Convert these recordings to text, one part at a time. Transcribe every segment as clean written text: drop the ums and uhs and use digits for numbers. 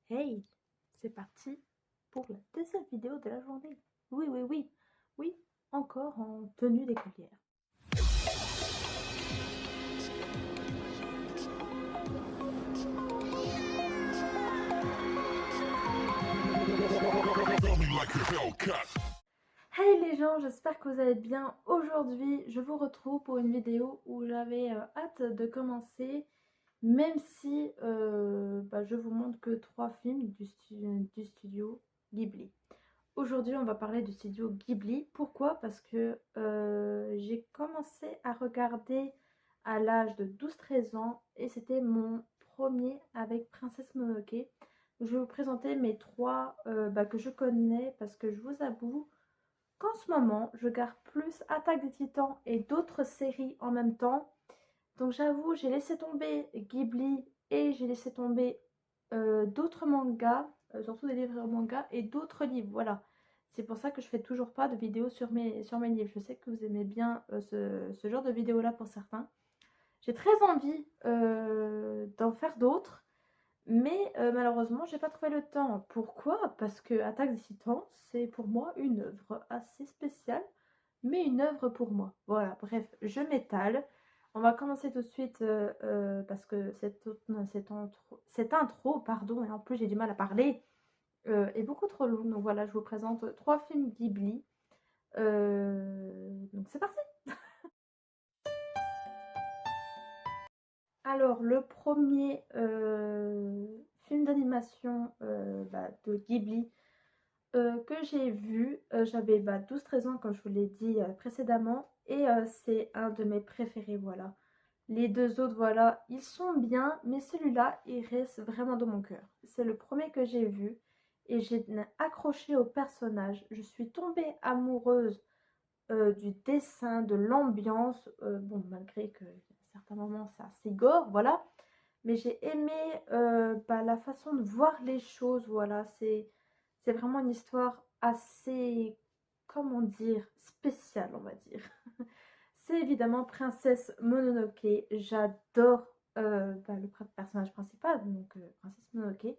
Hey, c'est parti pour la deuxième vidéo de la journée. Oui, encore en tenue d'écolière. Hey les gens, j'espère que vous allez bien. Aujourd'hui, je vous retrouve pour une vidéo où j'avais hâte de commencer, même si je vous montre que 3 films du studio Ghibli. Aujourd'hui, on va parler du studio Ghibli. Pourquoi? Parce que j'ai commencé à regarder à l'âge de 12-13 ans et c'était mon premier avec Princesse Mononoke. Je vais vous présenter mes trois que je connais parce que je vous avoue qu'en ce moment, je regarde plus Attaque des Titans et d'autres séries en même temps. Donc j'avoue, j'ai laissé tomber Ghibli et j'ai laissé tomber d'autres mangas, surtout des livres mangas et d'autres livres. Voilà. C'est pour ça que je fais toujours pas de vidéos sur mes livres. Je sais que vous aimez bien ce genre de vidéos-là pour certains. J'ai très envie d'en faire d'autres, mais malheureusement, j'ai pas trouvé le temps. Pourquoi? Parce que Attaque des Titans, c'est pour moi une œuvre assez spéciale, mais une œuvre pour moi. Voilà, bref, je m'étale. On va commencer tout de suite parce que cette intro, pardon, et en plus j'ai du mal à parler, est beaucoup trop longue. Donc voilà, je vous présente 3 films Ghibli. Donc c'est parti. Alors, le premier film d'animation de Ghibli que j'ai vu, j'avais 12-13 ans comme je vous l'ai dit précédemment, et c'est un de mes préférés, voilà. Les deux autres, voilà, ils sont bien, mais celui-là, il reste vraiment dans mon cœur. C'est le premier que j'ai vu et j'ai accroché au personnage. Je suis tombée amoureuse du dessin, de l'ambiance, bon, malgré que à certains moments c'est assez gore, voilà. Mais j'ai aimé la façon de voir les choses, voilà. C'est vraiment une histoire assez, comment dire, spéciale, on va dire. C'est évidemment Princesse Mononoke. J'adore le personnage principal, donc Princesse Mononoke.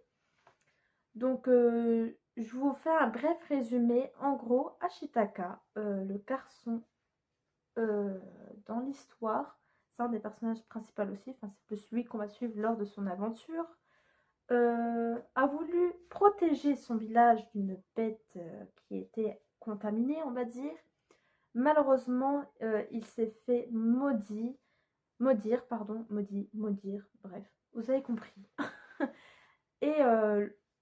Donc, je vous fais un bref résumé. En gros, Ashitaka, le garçon euh, dans l'histoire, c'est un des personnages principaux aussi, enfin, c'est plus lui qu'on va suivre lors de son aventure, a voulu protéger son village d'une bête qui était contaminée, on va dire. Malheureusement, il s'est fait maudire, bref, vous avez compris. Et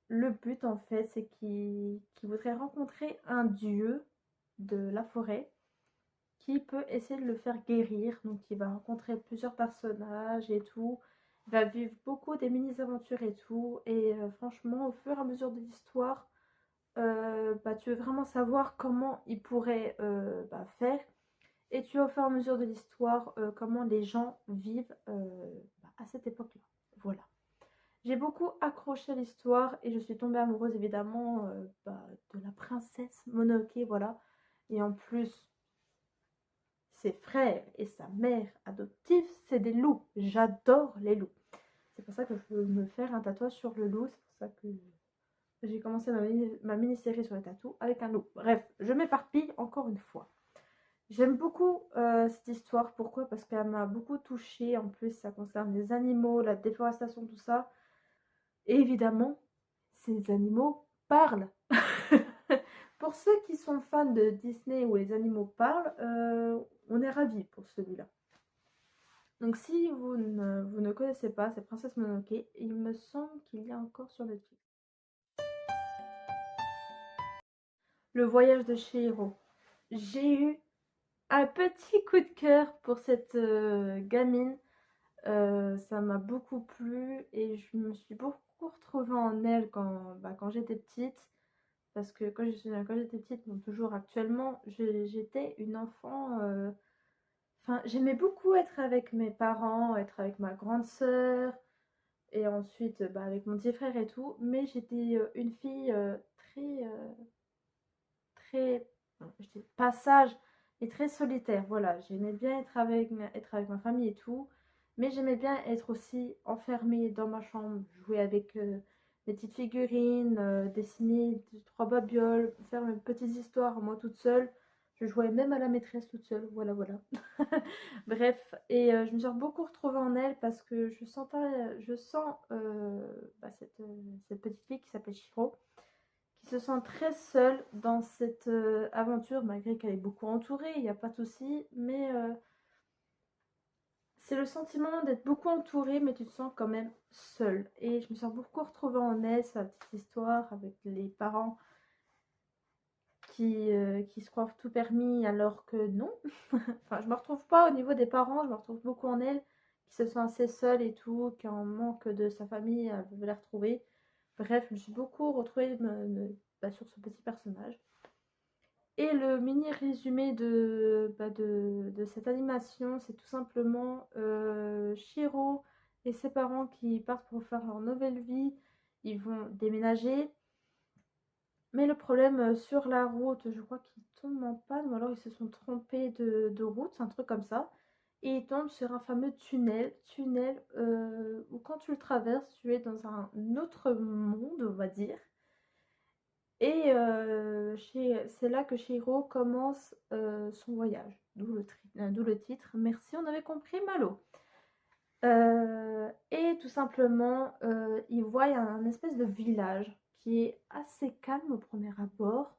le but, en fait, c'est qu'il voudrait rencontrer un dieu de la forêt qui peut essayer de le faire guérir. Donc, il va rencontrer plusieurs personnages et tout. Il va vivre beaucoup des mini-aventures et tout. Et franchement, au fur et à mesure de l'histoire, tu veux vraiment savoir comment il pourrait faire. Et tu vois au fur et à mesure de l'histoire comment les gens vivent à cette époque-là. Voilà. J'ai beaucoup accroché à l'histoire et je suis tombée amoureuse évidemment de la princesse Mononoke, voilà. Et en plus, ses frères et sa mère adoptive, c'est des loups. J'adore les loups. C'est pour ça que je veux me faire un tatouage sur le loup. C'est pour ça que j'ai commencé ma mini-série sur les tatous avec un loup. Bref, je m'éparpille encore une fois. J'aime beaucoup cette histoire. Pourquoi? Parce qu'elle m'a beaucoup touchée. En plus, ça concerne les animaux, la déforestation, tout ça. Et évidemment, ces animaux parlent. Pour ceux qui sont fans de Disney où les animaux parlent, on est ravis pour celui-là. Donc si vous ne connaissez pas, c'est Princesse Mononoke. Il me semble qu'il y a encore sur Netflix. Le voyage de Chihiro. J'ai eu un petit coup de cœur pour cette gamine. Ça m'a beaucoup plu et je me suis beaucoup retrouvée en elle quand j'étais petite. Parce que quand j'étais petite, donc toujours actuellement, j'étais une enfant. Enfin, j'aimais beaucoup être avec mes parents, être avec ma grande sœur, et ensuite avec mon petit frère et tout. Mais j'étais une fille très, je dis pas sage, et très solitaire. Voilà, j'aimais bien être avec ma famille et tout. Mais j'aimais bien être aussi enfermée dans ma chambre, jouer avec mes petites figurines, dessiner 3 babioles, faire mes petites histoires moi toute seule. Je jouais même à la maîtresse toute seule, voilà, voilà. Bref, et je me suis beaucoup retrouvée en elle parce que je sens cette petite fille qui s'appelle Shiro, qui se sent très seule dans cette aventure, malgré qu'elle est beaucoup entourée, il n'y a pas de souci, mais c'est le sentiment d'être beaucoup entourée, mais tu te sens quand même seule. Et je me sens beaucoup retrouvée en elle, sa petite histoire avec les parents qui se croient tout permis alors que non. Enfin, je me retrouve pas au niveau des parents, je me retrouve beaucoup en elle, qui se sent assez seule et tout, qui en manque de sa famille, elle veut la retrouver. Bref, je me suis beaucoup retrouvée sur ce petit personnage. Et le mini résumé de cette animation, c'est tout simplement Shiro et ses parents qui partent pour faire leur nouvelle vie. Ils vont déménager. Mais le problème sur la route, je crois qu'ils tombent en panne ou alors ils se sont trompés de route, un truc comme ça. Et ils tombent sur un fameux tunnel où quand tu le traverses, tu es dans un autre monde, on va dire. Et c'est là que Shiro commence son voyage, d'où le titre. Merci, on avait compris Malo. Et tout simplement, il voit un espèce de village qui est assez calme au premier abord.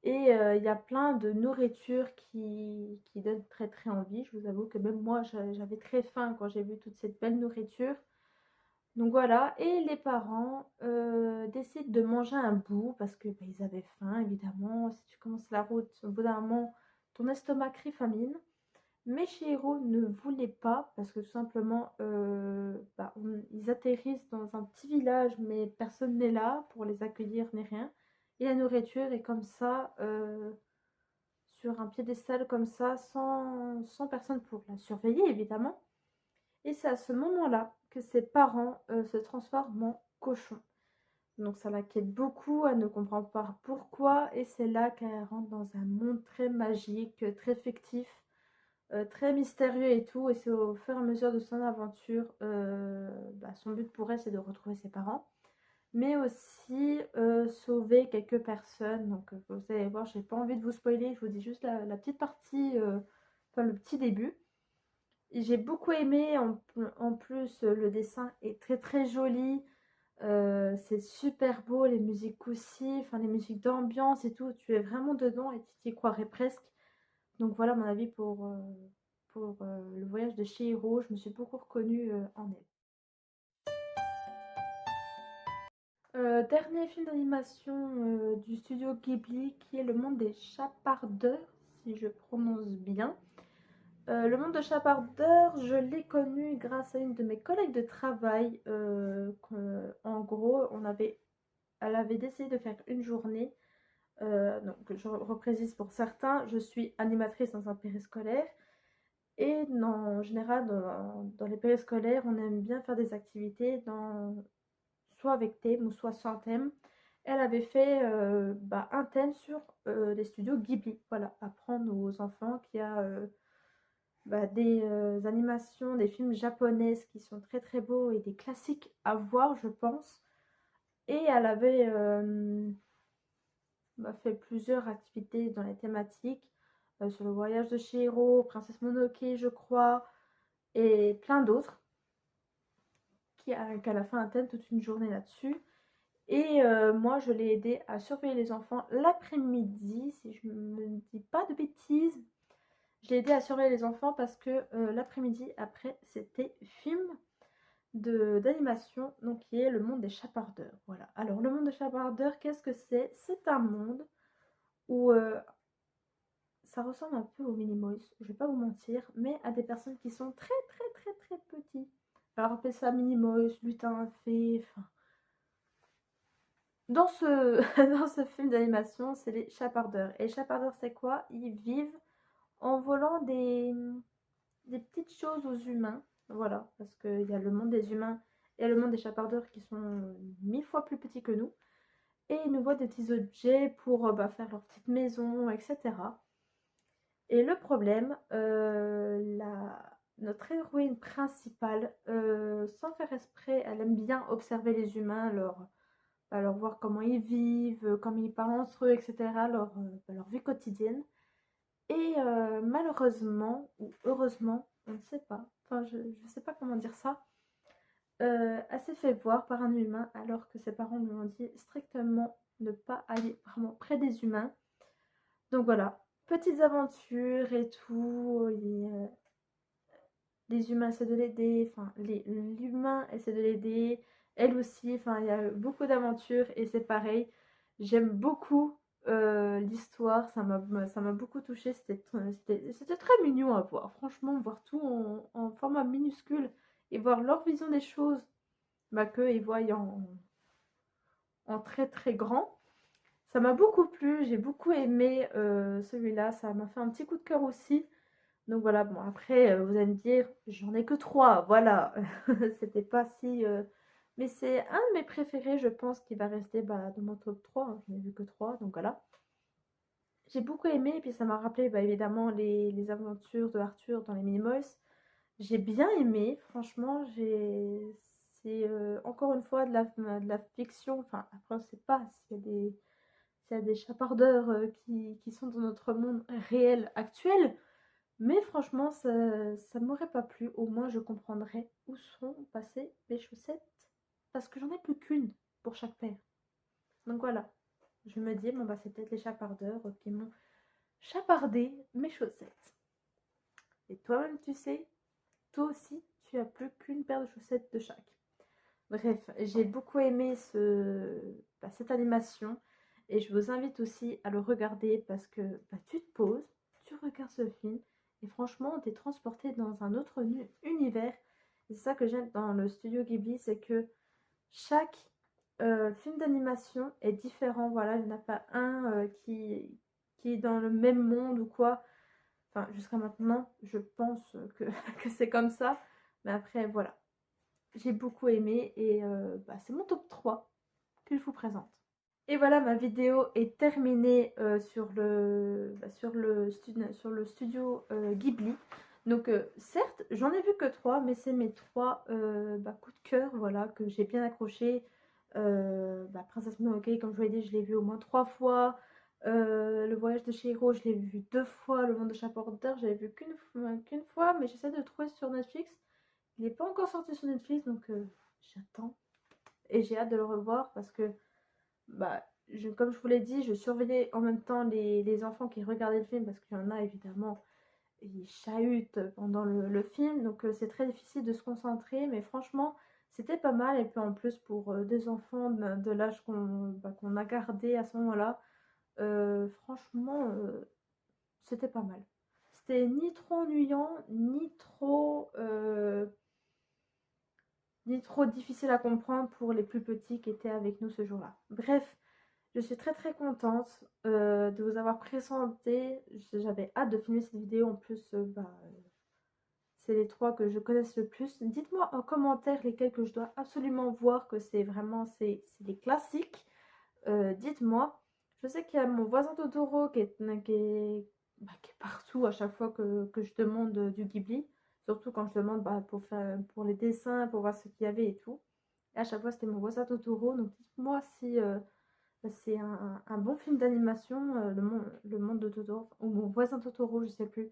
Et il y a plein de nourriture qui donne très très envie. Je vous avoue que même moi, j'avais très faim quand j'ai vu toute cette belle nourriture. Donc voilà, et les parents décident de manger un bout parce que bah, ils avaient faim, évidemment. Si tu commences la route, au bout d'un moment, ton estomac crie famine. Mais Chihiro ne voulait pas parce que tout simplement, ils atterrissent dans un petit village, mais personne n'est là pour les accueillir ni rien. Et la nourriture est comme ça, sur un piédestal comme ça, sans personne pour la surveiller, évidemment. Et c'est à ce moment-là que ses parents se transforment en cochons. Donc ça l'inquiète beaucoup, elle ne comprend pas pourquoi, et c'est là qu'elle rentre dans un monde très magique, très fictif, très mystérieux et tout. Et c'est au fur et à mesure de son aventure, son but pour elle, c'est de retrouver ses parents, mais aussi sauver quelques personnes. Donc vous allez voir, j'ai pas envie de vous spoiler, je vous dis juste la petite partie, le petit début. J'ai beaucoup aimé, en plus le dessin est très très joli, c'est super beau, les musiques aussi, enfin les musiques d'ambiance et tout, tu es vraiment dedans et tu t'y croirais presque. Donc voilà mon avis pour le voyage de Chihiro, je me suis beaucoup reconnue en elle. Dernier film d'animation du studio Ghibli qui est Le Monde des Chapardeurs, si je prononce bien. Le monde de Chapardeur, je l'ai connu grâce à une de mes collègues de travail. En gros, elle avait décidé de faire une journée. Donc, je reprécise pour certains, je suis animatrice dans un périscolaire. Et en général, dans les périscolaires, on aime bien faire des activités soit avec thème ou soit sans thème. Elle avait fait un thème sur les studios Ghibli. Voilà, apprendre aux enfants qu'il y a des animations, des films japonaises qui sont très très beaux et des classiques à voir, je pense. Et elle avait fait plusieurs activités dans les thématiques, sur le voyage de Chihiro, Princesse Mononoke, je crois, et plein d'autres, qu'elle a fait un thème toute une journée là-dessus. Et moi, je l'ai aidé à surveiller les enfants l'après-midi, si je ne me dis pas de bêtises. Je l'ai aidé à surveiller les enfants parce que l'après-midi, après, c'était film d'animation, donc qui est Le Monde des Chapardeurs. Voilà. Alors, Le Monde des Chapardeurs, qu'est-ce que c'est? C'est un monde où ça ressemble un peu au Minimoys, je vais pas vous mentir, mais à des personnes qui sont très très très très petits. Alors, appelez ça Minimoys, lutin, fée, enfin. Dans ce, dans ce film d'animation, c'est les chapardeurs. Et les chapardeurs, c'est quoi? Ils vivent en volant des petites choses aux humains. Voilà, parce qu'il y a le monde des humains et le monde des chapardeurs qui sont 1000 fois plus petits que nous. Et ils nous voient des petits objets pour faire leur petite maison, etc. Et le problème, notre héroïne principale, sans faire exprès, elle aime bien observer les humains, leur voir comment ils vivent, comment ils parlent entre eux, etc., leur vie quotidienne. Et malheureusement, ou heureusement, on ne sait pas, enfin je ne sais pas comment dire ça, elle s'est fait voir par un humain alors que ses parents lui ont dit strictement ne pas aller vraiment près des humains. Donc voilà, petites aventures et tout, les humains essaient de l'aider, enfin l'humain essaie de l'aider, elle aussi, enfin il y a beaucoup d'aventures et c'est pareil. J'aime beaucoup l'histoire, ça m'a beaucoup touchée, c'était très mignon à voir, franchement, voir tout en format minuscule et voir leur vision des choses, bah, qu'eux ils voient en très très grand. Ça m'a beaucoup plu, j'ai beaucoup aimé celui-là, ça m'a fait un petit coup de cœur aussi. Donc voilà, bon après, vous allez me dire, j'en ai que 3, voilà. C'était pas si, mais c'est un de mes préférés, je pense, qui va rester, bah, dans mon top 3, hein. Je n'ai vu que 3, donc voilà. J'ai beaucoup aimé et puis ça m'a rappelé, bah, évidemment les aventures de Arthur dans les Minimoys. J'ai bien aimé, franchement, c'est, encore une fois de la fiction, enfin après on sait pas s'il y a des chapardeurs, qui sont dans notre monde réel actuel. Mais franchement, ça m'aurait pas plu. Au moins, je comprendrais où sont passées mes chaussettes. Parce que j'en ai plus qu'une pour chaque paire. Donc voilà. Je me dis, bon bah c'est peut-être les chapardeurs qui m'ont chapardé mes chaussettes. Et toi-même, tu sais, toi aussi, tu as plus qu'une paire de chaussettes de chaque. Bref, j'ai beaucoup aimé cette animation. Et je vous invite aussi à le regarder parce que bah, tu te poses, tu regardes ce film et franchement, tu es transporté dans un autre univers. Et c'est ça que j'aime dans le studio Ghibli, c'est que chaque film d'animation est différent. Voilà, il n'y en a pas un qui est dans le même monde ou quoi. Enfin, jusqu'à maintenant, je pense que, que c'est comme ça. Mais après, voilà. J'ai beaucoup aimé et bah, c'est mon top 3 que je vous présente. Et voilà, ma vidéo est terminée sur le studio Ghibli. Donc certes, j'en ai vu que 3, mais c'est mes 3 coups de cœur, voilà, que j'ai bien accroché. Princesse Mononoke, comme je vous l'ai dit, je l'ai vu au moins 3 fois. Le voyage de Chihiro, je l'ai vu 2 fois. Le monde de Chapeauteur, je l'ai vu qu'une fois, mais j'essaie de le trouver sur Netflix. Il n'est pas encore sorti sur Netflix, donc j'attends. Et j'ai hâte de le revoir parce que bah, comme je vous l'ai dit, je surveillais en même temps les enfants qui regardaient le film parce qu'il y en a évidemment, ils chahutent pendant le film, donc c'est très difficile de se concentrer, mais franchement, c'était pas mal. Et puis en plus, pour des enfants de l'âge qu'on a gardé à ce moment-là, franchement, c'était pas mal. C'était ni trop ennuyant, ni trop difficile à comprendre pour les plus petits qui étaient avec nous ce jour-là. Bref, je suis très très contente de vous avoir présenté. J'avais hâte de filmer cette vidéo. En plus, c'est les 3 que je connaisse le plus. Dites-moi en commentaire lesquels que je dois absolument voir, que c'est vraiment c'est des classiques. Dites-moi. Je sais qu'il y a mon voisin Totoro qui est partout à chaque fois que je demande du Ghibli. Surtout quand je demande pour les dessins, pour voir ce qu'il y avait et tout. Et à chaque fois, c'était mon voisin Totoro. Donc dites-moi si c'est un bon film d'animation, le monde de Totoro, ou mon voisin Totoro, je sais plus.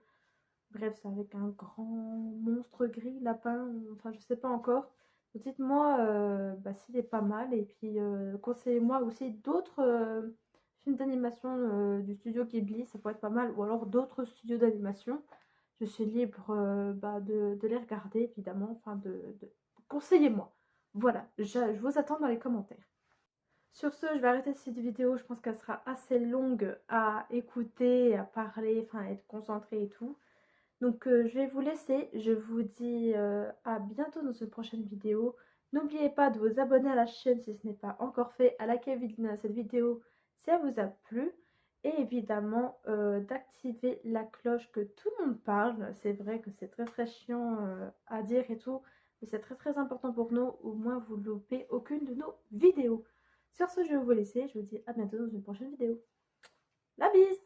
Bref, c'est avec un grand monstre gris, lapin, enfin je sais pas encore. Dites-moi s'il est pas mal et puis conseillez-moi aussi d'autres films d'animation du studio Ghibli, ça pourrait être pas mal, ou alors d'autres studios d'animation. Je suis libre de les regarder évidemment, enfin conseillez-moi. Voilà, je vous attends dans les commentaires. Sur ce, je vais arrêter cette vidéo. Je pense qu'elle sera assez longue à écouter, à parler, enfin à être concentrée et tout. Donc je vais vous laisser. Je vous dis à bientôt dans une prochaine vidéo. N'oubliez pas de vous abonner à la chaîne si ce n'est pas encore fait, à liker cette vidéo si elle vous a plu. Et évidemment d'activer la cloche que tout le monde parle. C'est vrai que c'est très très chiant à dire et tout. Mais c'est très très important pour nous. Au moins vous ne loupez aucune de nos vidéos. Sur ce, je vais vous laisser. Je vous dis à bientôt dans une prochaine vidéo. La bise!